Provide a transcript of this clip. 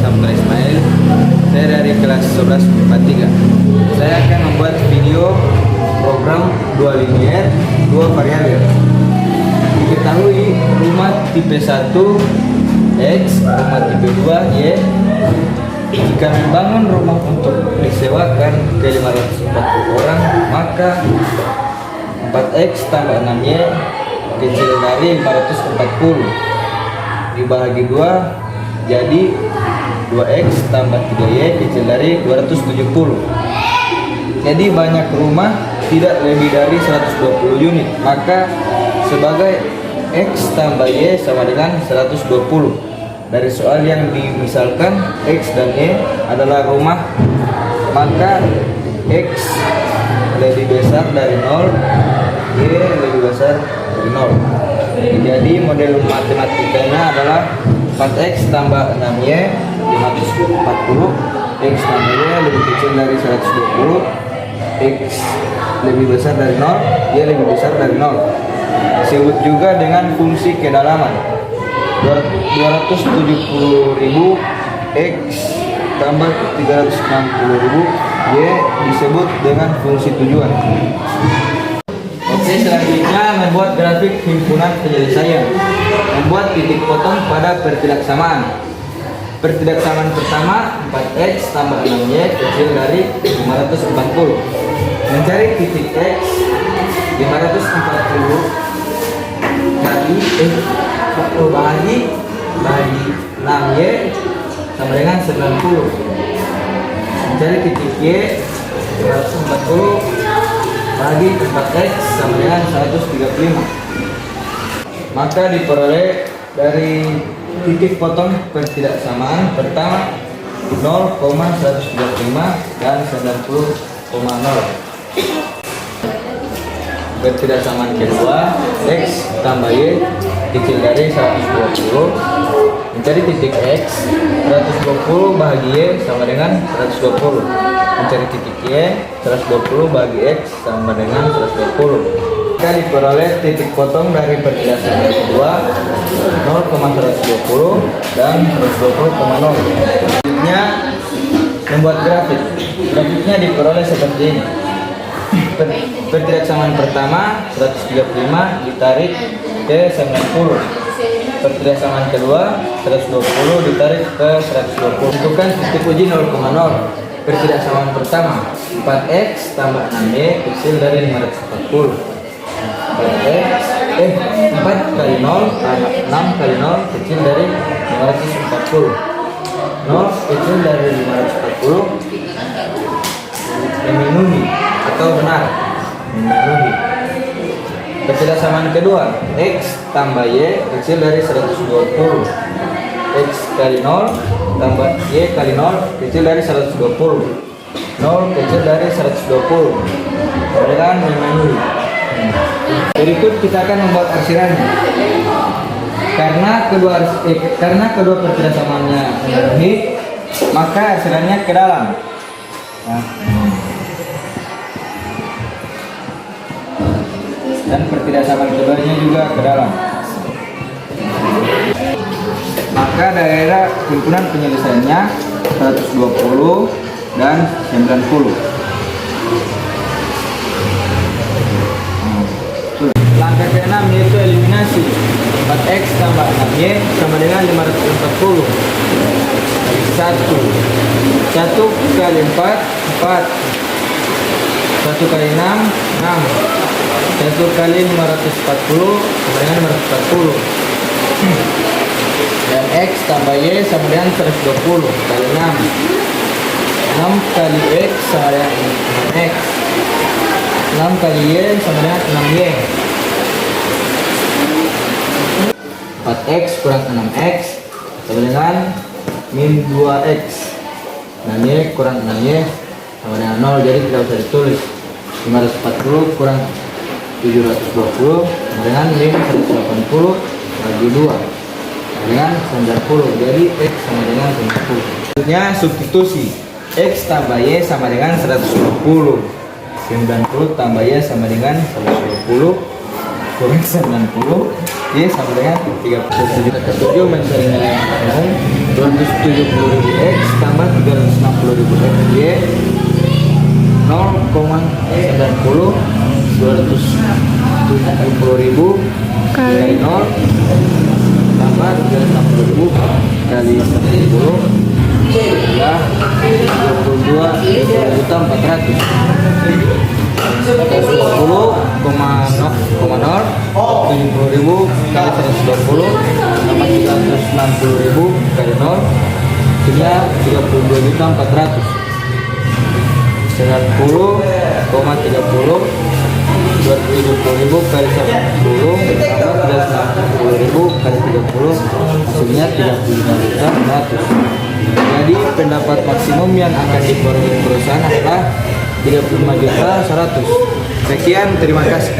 Samuel Ismail. Saya dari kelas 11 IPA 3. Saya akan membuat video program 2 linier, 2 variabel. Diketahui rumah tipe 1 X, rumah tipe 2 Y. Jika membangun rumah untuk disewakan ke 540 orang, maka 4X tambah 6Y kecil dari 540 dibagi 2 jadi 2X tambah 3Y kecil dari 270. Jadi banyak rumah tidak lebih dari 120 unit, maka sebagai X tambah Y sama dengan 120. Dari soal yang dimisalkan X dan Y adalah rumah, maka X lebih besar dari 0, Y lebih besar dari 0. Jadi model matematikanya adalah 4X tambah 6Y 540, X tambah Y lebih kecil dari 120, X lebih besar dari 0, Y lebih besar dari 0. Disebut juga dengan fungsi kedalaman. 270.000 X tambah 360.000 Y disebut dengan fungsi tujuan. Oke, selanjutnya membuat grafik himpunan penyelesaian. Membuat titik potong pada pertidaksamaan. Pertidaksamaan pertama 4X tambah 6Y kecil dari 540. Mencari titik X 540 bagi 6Y sama dengan 90. Mencari titik Y 540 bagi 4X sama dengan 135. Maka diperoleh dari titik potong pertidaksamaan pertama 0,135 dan 90,0. Pertidaksamaan kedua X tambah Y kecil dari 120. Mencari titik X 120 bagi Y sama dengan 120. Mencari titik Y 120 bagi X sama dengan 120. Jika diperoleh titik potong dari pertidaksamaan kedua 0,120 dan 120,0. Selanjutnya membuat grafik. Grafiknya diperoleh seperti ini. Pertidaksamaan pertama 135 ditarik ke 90. Pertidaksamaan kedua 120 ditarik ke 120. Tentukan titik uji 0,0. Pertidaksamaan pertama 4X tambah 6Y kecil dari 540. 4 kali 0 tambah 6 kali 0 kecil dari 540. 0 kecil dari 540 memenuhi atau benar memenuhi. Pertidaksamaan kedua X tambah Y kecil dari 120. X kali 0 tambah Y kali 0 kecil dari 120. 0 kecil dari 120 dengan memenuhi. Berikut kita akan membuat arsirannya. Karena kedua pertidaksamaannya memenuhi, maka arsirannya ke dalam. Dan pertidaksamaan keduanya juga ke dalam. Maka daerah himpunan penyelesaiannya 120 dan 90. Langkah ke-6 yaitu eliminasi. 4X tambah 6Y sama dengan 540. 1 kali 4 4. 1 kali 6 6. 1 kali 540 sama dengan 540. Dan X tambah Y sama dengan 120 kali 6. 6 kali X sama dengan 6X. 6 kali Y sama dengan 6Y. 4X kurang 6X sama dengan min 2X. 6Y kurang 6Y sama dengan 0, jadi tidak usah ditulis. 540 kurang 720 sama dengan min 180 bagi 2 sama dengan 90, jadi X sama dengan 90. Selanjutnya substitusi. X tambah Y sama dengan 120. 90 tambah Y sama dengan 120 kurang 90, Y sama dengan 37. Ketujuh mencari nilai yang umum 2 270.000 X tambah 360.000 X Y 0,90 270.000 kali 0 tambah 360.000 kali 10 adalah 22.400. 70,0 kali 120 tambah 360.000 kali 0 jadinya 32.400. 90,30 270.000 kali 10 tambah 360.000 kali 30 hasilnya 35.100. Jadi pendapat maksimum yang akan dikeluarkan perusahaan adalah 35.100. Sekian, terima kasih.